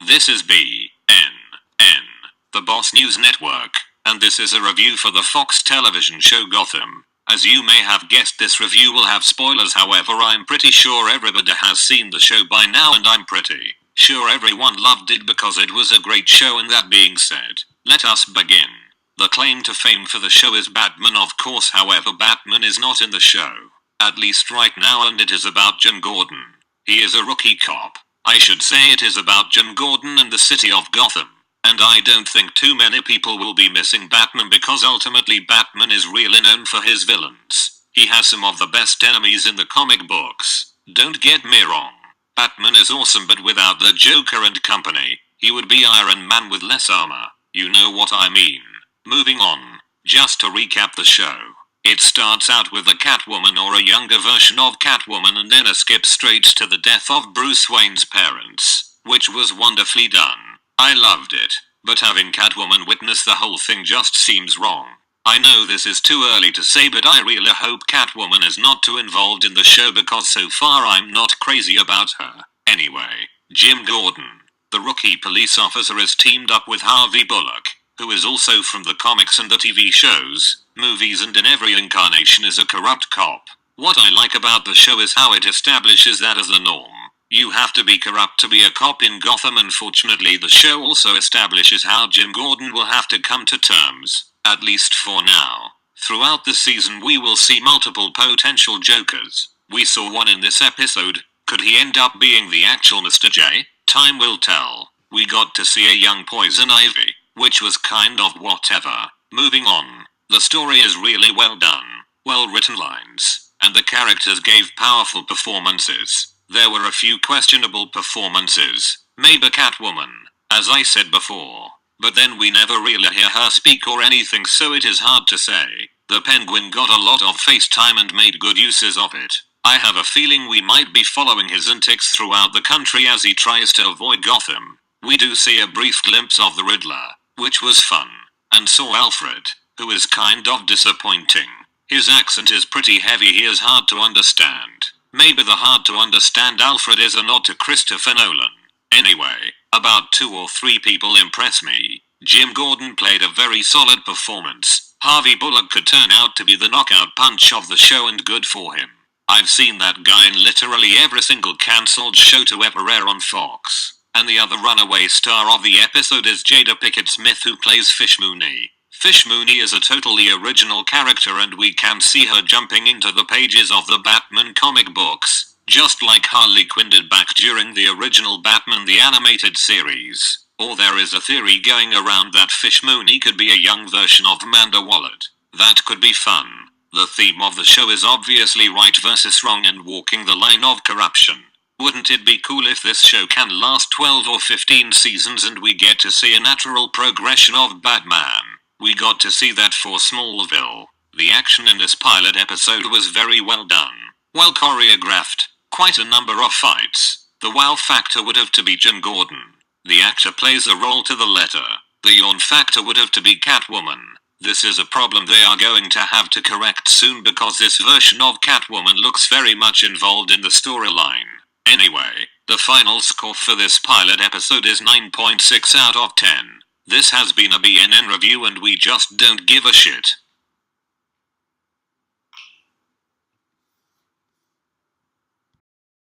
This is BNN, the Boss News Network, and this is a review for the Fox television show Gotham. As you may have guessed, this review will have spoilers, however I'm pretty sure everybody has seen the show by now, and I'm pretty sure everyone loved it because it was a great show. And that being said, let us begin. The claim to fame for the show is Batman, of course, however Batman is not in the show, at least right now, and it is about Jim Gordon. He is a rookie cop. I should say it is about Jim Gordon and the city of Gotham. And I don't think too many people will be missing Batman because ultimately Batman is really known for his villains. He has some of the best enemies in the comic books. Don't get me wrong. Batman is awesome, but without the Joker and company, he would be Iron Man with less armor. You know what I mean. Moving on. Just to recap the show. It starts out with a Catwoman or a younger version of Catwoman, and then skips straight to the death of Bruce Wayne's parents, which was wonderfully done. I loved it, but having Catwoman witness the whole thing just seems wrong. I know this is too early to say, but I really hope Catwoman is not too involved in the show because so far I'm not crazy about her. Anyway, Jim Gordon, the rookie police officer, is teamed up with Harvey Bullock, who is also from the comics and the TV shows, movies, and in every incarnation is a corrupt cop. What I like about the show is how it establishes that as the norm. You have to be corrupt to be a cop in Gotham. Unfortunately, the show also establishes how Jim Gordon will have to come to terms, at least for now. Throughout the season we will see multiple potential Jokers. We saw one in this episode. Could he end up being the actual Mr. J? Time will tell. We got to see a young Poison Ivy, which was kind of whatever. Moving on. The story is really well done, well written lines, and the characters gave powerful performances. There were a few questionable performances, maybe Catwoman, as I said before, but then we never really hear her speak or anything, so it is hard to say. The Penguin got a lot of face time and made good uses of it. I have a feeling we might be following his antics throughout the country as he tries to avoid Gotham. We do see a brief glimpse of the Riddler, which was fun, and saw Alfred, who is kind of disappointing. His accent is pretty heavy, he is hard to understand. Maybe the hard to understand Alfred is a nod to Christopher Nolan. Anyway, about 2 or 3 people impress me. Jim Gordon played a very solid performance. Harvey Bullock could turn out to be the knockout punch of the show, and good for him. I've seen that guy in literally every single cancelled show to ever air on Fox. And the other runaway star of the episode is Jada Pinkett Smith, who plays Fish Mooney. Fish Mooney is a totally original character, and we can see her jumping into the pages of the Batman comic books, just like Harley Quinn did back during the original Batman the Animated Series. Or there is a theory going around that Fish Mooney could be a young version of Amanda Waller. That could be fun. The theme of the show is obviously right versus wrong and walking the line of corruption. Wouldn't it be cool if this show can last 12 or 15 seasons and we get to see a natural progression of Batman? We got to see that for Smallville. The action in this pilot episode was very well done. Well choreographed. Quite a number of fights. The wow factor would have to be Jim Gordon. The actor plays a role to the letter. The yawn factor would have to be Catwoman. This is a problem they are going to have to correct soon because this version of Catwoman looks very much involved in the storyline. Anyway, the final score for this pilot episode is 9.6 out of 10. This has been a BNN review, and we just don't give a shit.